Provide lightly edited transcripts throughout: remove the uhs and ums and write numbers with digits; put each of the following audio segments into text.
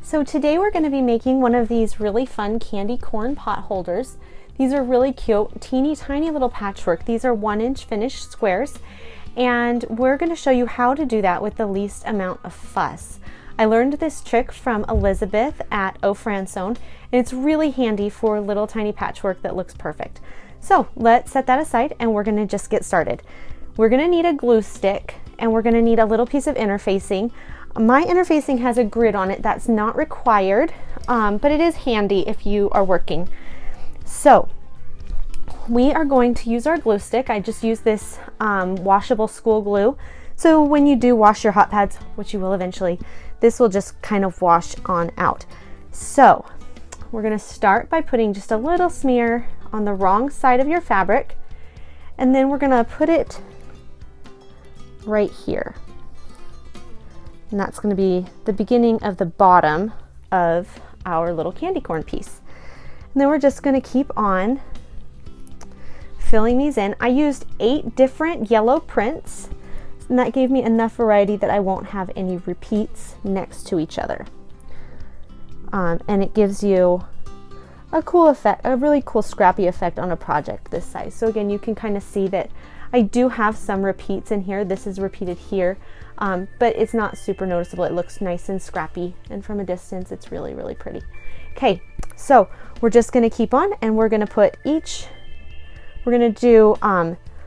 So today we're going to be making one of these really fun candy corn pot holders. These are really cute, teeny tiny little patchwork. These are 1-inch finished squares, and we're going to show you how to do that with the least amount of fuss. I learned this trick from Elizabeth at Au Francone, and it's really handy for little tiny patchwork that looks perfect. So let's set that aside and we're going to just get started. We're going to need a glue stick and we're going to need a little piece of interfacing. My interfacing has a grid on it. That's not required, but it is handy if you are working. So we are going to use our glue stick. I just use this washable school glue. So when you do wash your hot pads, which you will eventually, this will just kind of wash on out. So we're going to start by putting just a little smear on the wrong side of your fabric, and then we're going to put it right here. And that's going to be the beginning of the bottom of our little candy corn piece. And then we're just going to keep on filling these in. I used 8 different yellow prints, and that gave me enough variety that I won't have any repeats next to each other. And it gives you a cool effect, a really cool scrappy effect on a project this size. So again, you can kind of see that I do have some repeats in here. This is repeated here, but it's not super noticeable. It looks nice and scrappy, and from a distance it's really, really pretty. Okay, so we're just going to keep on, and we're going to put we're going to do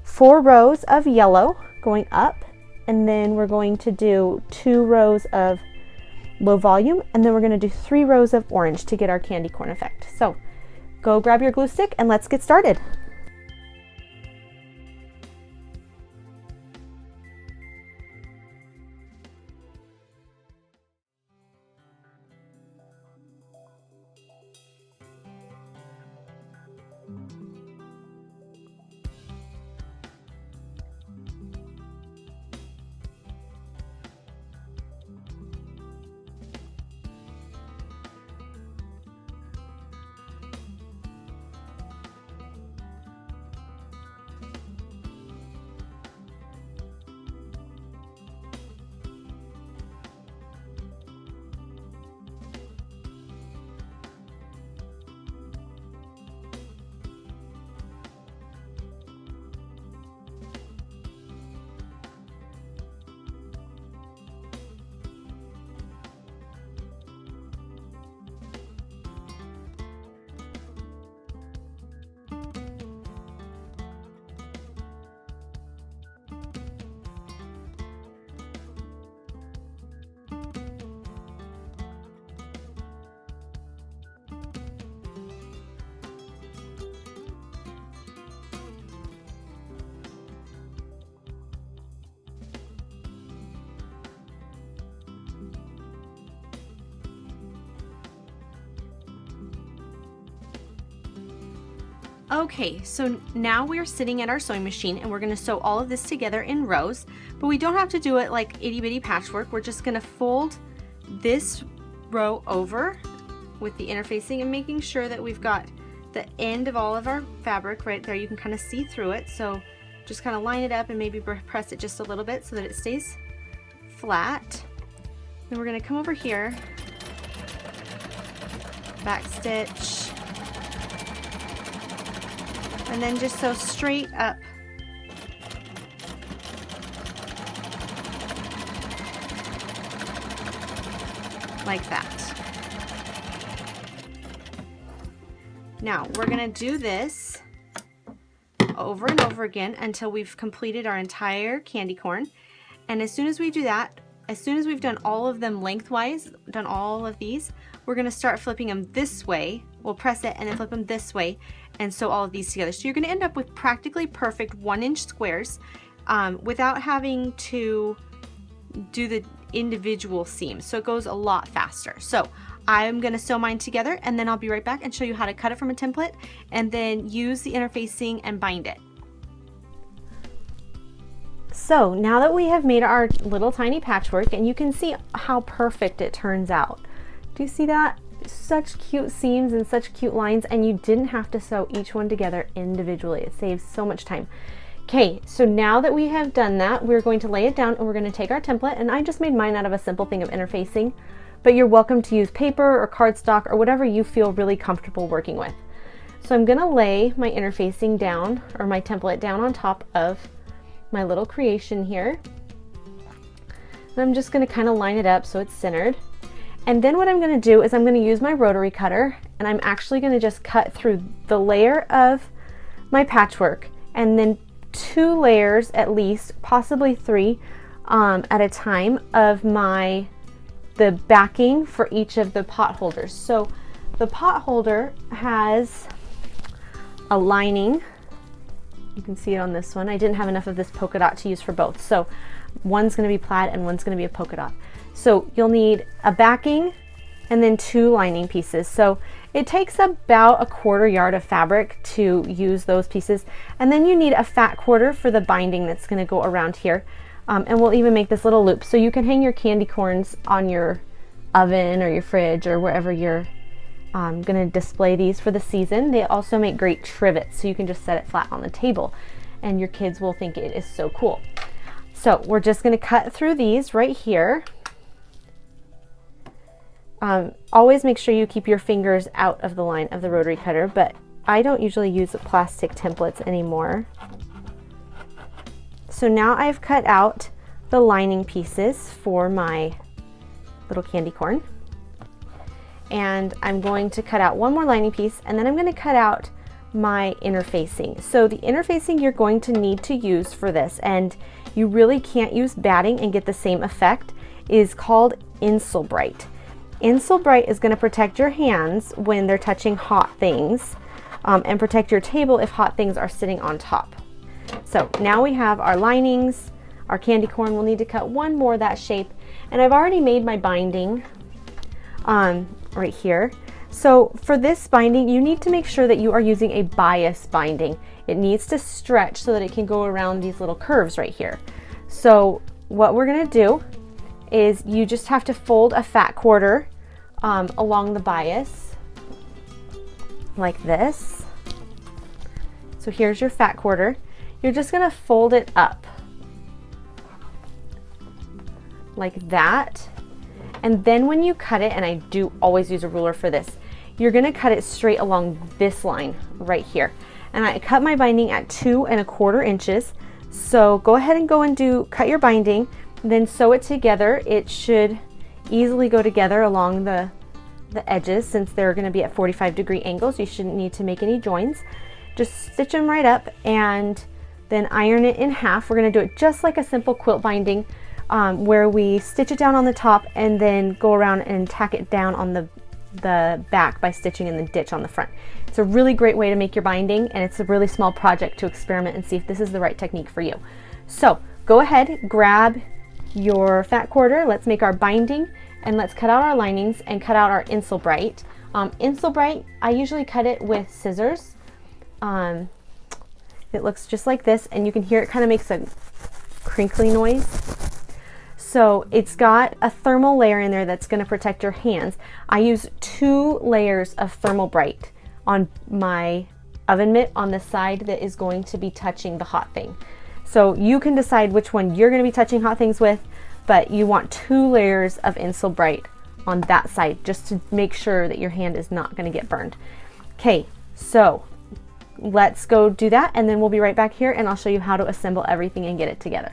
4 rows of yellow going up, and then we're going to do 2 rows of low volume, and then we're going to do 3 rows of orange to get our candy corn effect. So go grab your glue stick and let's get started. Okay, so now we're sitting at our sewing machine and we're going to sew all of this together in rows, but we don't have to do it like itty bitty patchwork. We're just going to fold this row over with the interfacing and making sure that we've got the end of all of our fabric right there. You can kind of see through it, so just kind of line it up and maybe press it just a little bit so that it stays flat. Then we're going to come over here, back stitch, and then just sew straight up. Like that. Now we're going to do this over and over again until we've completed our entire candy corn. And as soon as we do that, as soon as we've done all of them lengthwise, done all of these, we're going to start flipping them this way. We'll press it and then flip them this way and sew all of these together. So you're going to end up with practically perfect 1-inch squares without having to do the individual seams. So it goes a lot faster. So I'm going to sew mine together and then I'll be right back and show you how to cut it from a template and then use the interfacing and bind it. So now that we have made our little tiny patchwork, and you can see how perfect it turns out. Do you see that? Such cute seams and such cute lines, and you didn't have to sew each one together individually. It saves so much time. Okay, so now that we have done that, we're going to lay it down and we're going to take our template, and I just made mine out of a simple thing of interfacing, but you're welcome to use paper or cardstock or whatever you feel really comfortable working with. So I'm gonna lay my interfacing down, or my template down on top of my little creation here. And I'm just gonna kind of line it up so it's centered. And then what I'm gonna do is I'm gonna use my rotary cutter, and I'm actually gonna just cut through the layer of my patchwork, and then 2 layers at least, possibly 3 at a time, of the backing for each of the pot holders. So the pot holder has a lining. You can see it on this one. I didn't have enough of this polka dot to use for both, so one's going to be plaid and one's going to be a polka dot. So you'll need a backing and then 2 lining pieces. So it takes about 1/4 yard of fabric to use those pieces, and then you need a fat quarter for the binding that's going to go around here. And we'll even make this little loop so you can hang your candy corns on your oven or your fridge or wherever you're going to display these for the season. They also make great trivets, so you can just set it flat on the table and your kids will think it is so cool. So we're just going to cut through these right here. Always make sure you keep your fingers out of the line of the rotary cutter, but I don't usually use plastic templates anymore. So now I've cut out the lining pieces for my little candy corn. And I'm going to cut out one more lining piece, and then I'm going to cut out my interfacing. So the interfacing you're going to need to use for this, and you really can't use batting and get the same effect, is called Insulbrite. Insulbrite is going to protect your hands when they're touching hot things, and protect your table if hot things are sitting on top. So now we have our linings, our candy corn. We'll need to cut one more that shape, and I've already made my binding right here. So for this binding, you need to make sure that you are using a bias binding. It needs to stretch so that it can go around these little curves right here. So what we're going to do is you just have to fold a fat quarter along the bias like this. So here's your fat quarter. You're just going to fold it up like that. And then when you cut it, and I do always use a ruler for this, you're going to cut it straight along this line right here. And I cut my binding at 2 1/4 inches. So go ahead and cut your binding, then sew it together. It should easily go together along the edges, since they're going to be at 45-degree angles. You shouldn't need to make any joins. Just stitch them right up and then iron it in half. We're going to do it just like a simple quilt binding, where we stitch it down on the top and then go around and tack it down on the back by stitching in the ditch on the front. It's a really great way to make your binding, and it's a really small project to experiment and see if this is the right technique for you. So go ahead, grab your fat quarter. Let's make our binding, and let's cut out our linings and cut out our Insulbrite. Insulbrite, I usually cut it with scissors. It looks just like this, and you can hear it kind of makes a crinkly noise. So it's got a thermal layer in there that's going to protect your hands. I use 2 layers of Thermalbrite on my oven mitt on the side that is going to be touching the hot thing. So you can decide which one you're going to be touching hot things with, but you want 2 layers of Insulbrite on that side just to make sure that your hand is not going to get burned. Okay, so let's go do that, and then we'll be right back here and I'll show you how to assemble everything and get it together.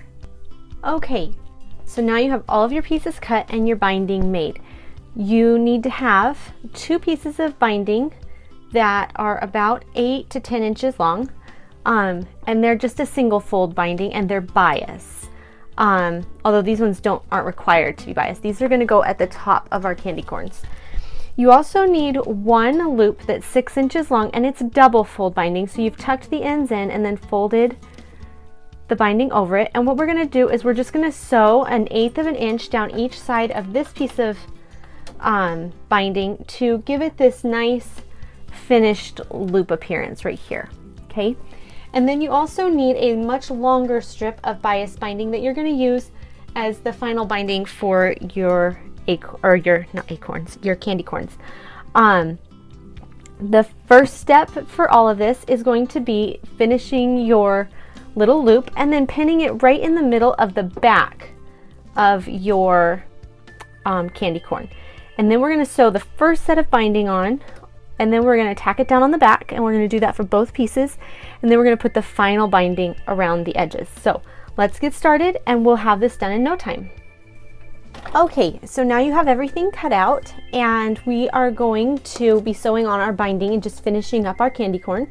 Okay. So now you have all of your pieces cut and your binding made. You need to have 2 pieces of binding that are about 8 to 10 inches long, and they're just a single fold binding, and they're bias. Although these ones aren't required to be biased. These are going to go at the top of our candy corns. You also need 1 loop that's 6 inches long, and it's double fold binding. So you've tucked the ends in and then folded the binding over it. And what we're going to do is we're just going to sew 1/8 of an inch down each side of this piece of binding to give it this nice finished loop appearance right here. Okay, and then you also need a much longer strip of bias binding that you're going to use as the final binding for your candy corns. The first step for all of this is going to be finishing your little loop and then pinning it right in the middle of the back of your candy corn. And then we're going to sew the first set of binding on, and then we're going to tack it down on the back, and we're going to do that for both pieces. And then we're going to put the final binding around the edges. So let's get started, and we'll have this done in no time. Okay, so now you have everything cut out, and we are going to be sewing on our binding and just finishing up our candy corn.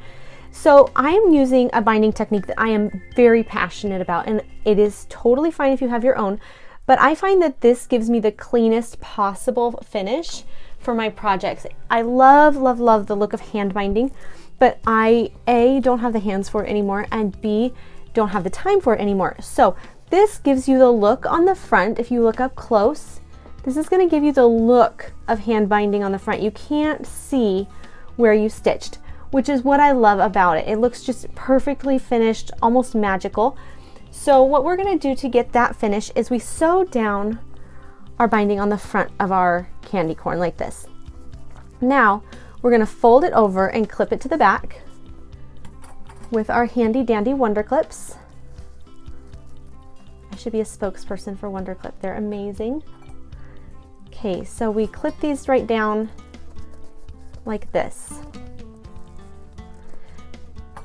So I am using a binding technique that I am very passionate about, and it is totally fine if you have your own, but I find that this gives me the cleanest possible finish for my projects. I love, love, love the look of hand binding, but I, A, don't have the hands for it anymore, and B, don't have the time for it anymore. So this gives you the look on the front. If you look up close, this is going to give you the look of hand binding on the front. You can't see where you stitched, which is what I love about it. It looks just perfectly finished, almost magical. So what we're going to do to get that finish is we sew down our binding on the front of our candy corn like this. Now we're going to fold it over and clip it to the back with our handy dandy Wonder Clips. I should be a spokesperson for Wonder Clip. They're amazing. Okay, so we clip these right down like this.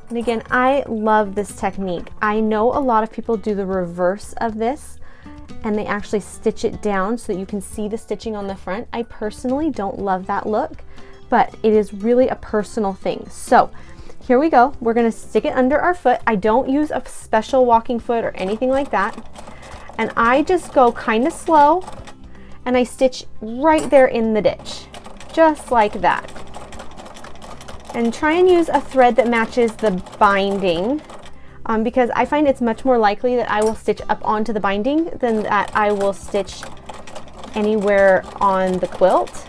And again, I love this technique. I know a lot of people do the reverse of this, and they actually stitch it down so that you can see the stitching on the front. I personally don't love that look, but it is really a personal thing. So here we go. We're gonna stick it under our foot. I don't use a special walking foot or anything like that. And I just go kind of slow, and I stitch right there in the ditch, just like that. And try and use a thread that matches the binding, because I find it's much more likely that I will stitch up onto the binding than that I will stitch anywhere on the quilt.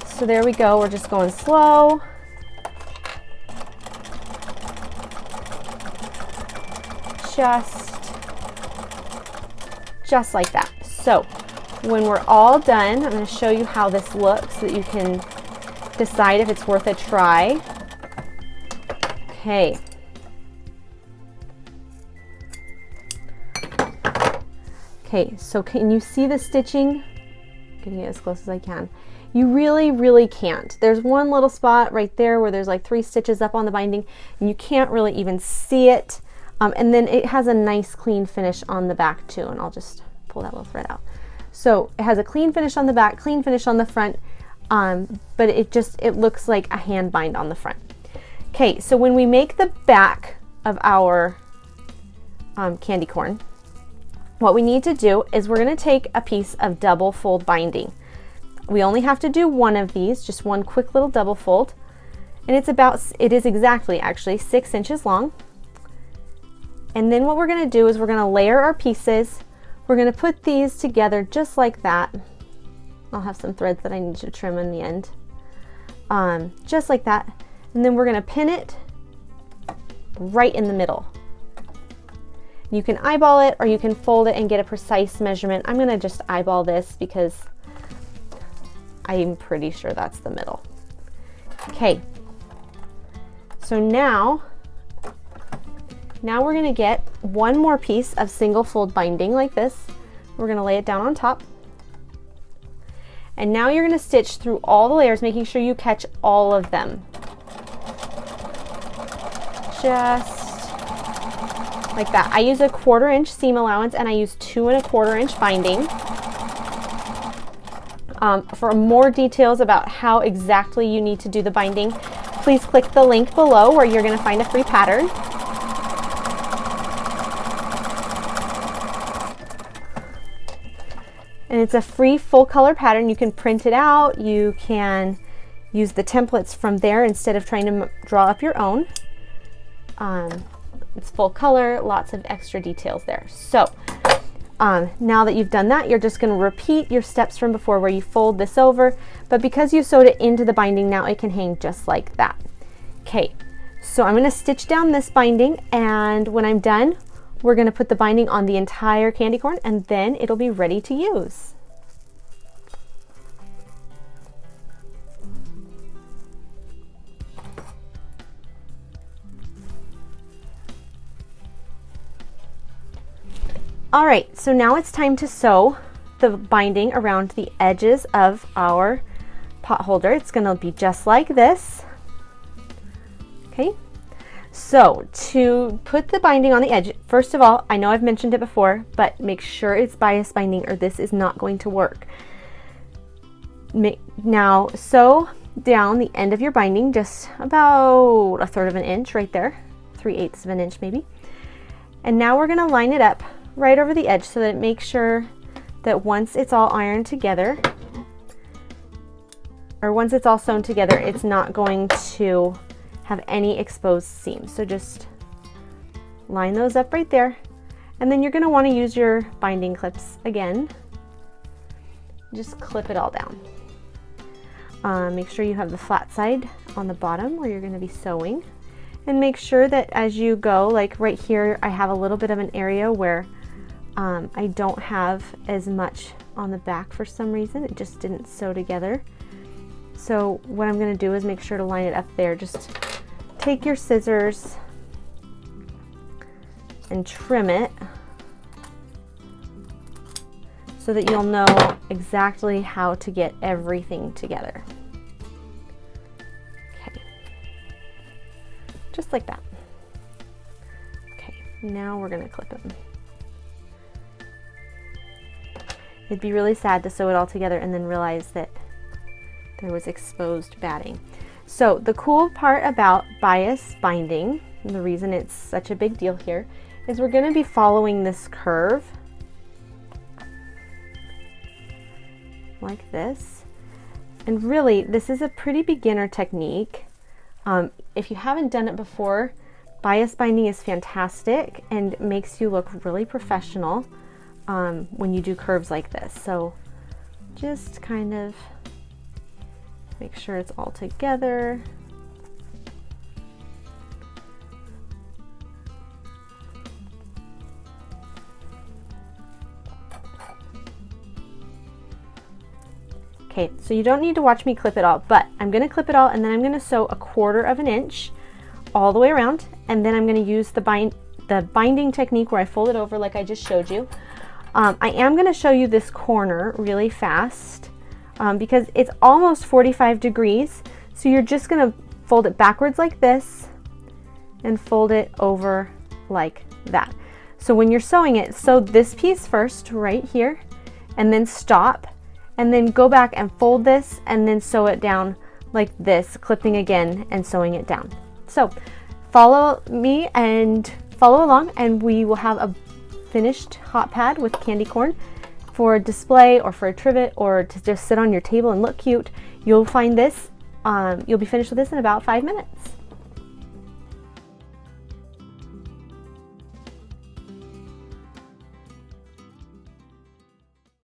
So there we go, we're just going slow. Just like that. So when we're all done, I'm going to show you how this looks so that you can decide if it's worth a try. Okay. Okay, so can you see the stitching? I'm getting it as close as I can. You really, really can't. There's one little spot right there where there's like 3 stitches up on the binding, and you can't really even see it. And then it has a nice clean finish on the back too, and I'll just pull that little thread out. So it has a clean finish on the back, clean finish on the front, but it looks like a hand bind on the front. Okay, so when we make the back of our candy corn, what we need to do is we're going to take a piece of double fold binding. We only have to do one of these, just one quick little double fold, and it is exactly actually 6 inches long. And then what we're going to do is we're going to layer our pieces. We're going to put these together just like that. I'll have some threads that I need to trim in the end. Just like that. And then we're going to pin it right in the middle. You can eyeball it, or you can fold it and get a precise measurement. I'm going to just eyeball this because I'm pretty sure that's the middle. Okay. So now we're going to get one more piece of single fold binding like this. We're going to lay it down on top. And now you're going to stitch through all the layers, making sure you catch all of them. Just like that. I use a 1/4 inch seam allowance, and I use 2 1/4 inch binding. For more details about how exactly you need to do the binding, please click the link below where you're going to find a free pattern. And it's a free full color pattern. You can print it out. You can use the templates from there instead of trying to draw up your own. It's full color, lots of extra details there. So now that you've done that, you're just going to repeat your steps from before where you fold this over. But because you sewed it into the binding, now it can hang just like that. Okay, so I'm going to stitch down this binding, and when I'm done, we're going to put the binding on the entire candy corn, and then it'll be ready to use. All right, so now it's time to sew the binding around the edges of our pot holder. It's going to be just like this. Okay, so to put the binding on the edge, first of all, I know I've mentioned it before, but make sure it's bias binding or this is not going to work. Now sew down the end of your binding just about 1/3 of an inch right there, 3/8 of an inch maybe. And now we're going to line it up right over the edge so that it makes sure that once it's all ironed together, or once it's all sewn together, it's not going to have any exposed seams. So just line those up right there. And then you're going to want to use your binding clips again. Just clip it all down. Make sure you have the flat side on the bottom where you're going to be sewing. And make sure that as you go, like right here, I have a little bit of an area where I don't have as much on the back for some reason. It just didn't sew together. So what I'm going to do is make sure to line it up there. Just take your scissors and trim it so that you'll know exactly how to get everything together. Okay, just like that. Okay, now we're going to clip them. It'd be really sad to sew it all together and then realize that there was exposed batting. So the cool part about bias binding, and the reason it's such a big deal here, is we're going to be following this curve like this. And really, this is a pretty beginner technique. If you haven't done it before, bias binding is fantastic and makes you look really professional when you do curves like this. So just kind of make sure it's all together. Okay, so you don't need to watch me clip it all, but I'm going to clip it all and then I'm going to sew 1/4 of an inch all the way around, and then I'm going to use the binding technique where I fold it over like I just showed you. I am going to show you this corner really fast because it's almost 45 degrees, so you're just going to fold it backwards like this and fold it over like that. So when you're sewing it, sew this piece first right here and then stop, and then go back and fold this and then sew it down like this, clipping again and sewing it down. So follow me and follow along, and we will have a finished hot pad with candy corn for a display or for a trivet or to just sit on your table and look cute. You'll find this, you'll be finished with this in about 5 minutes.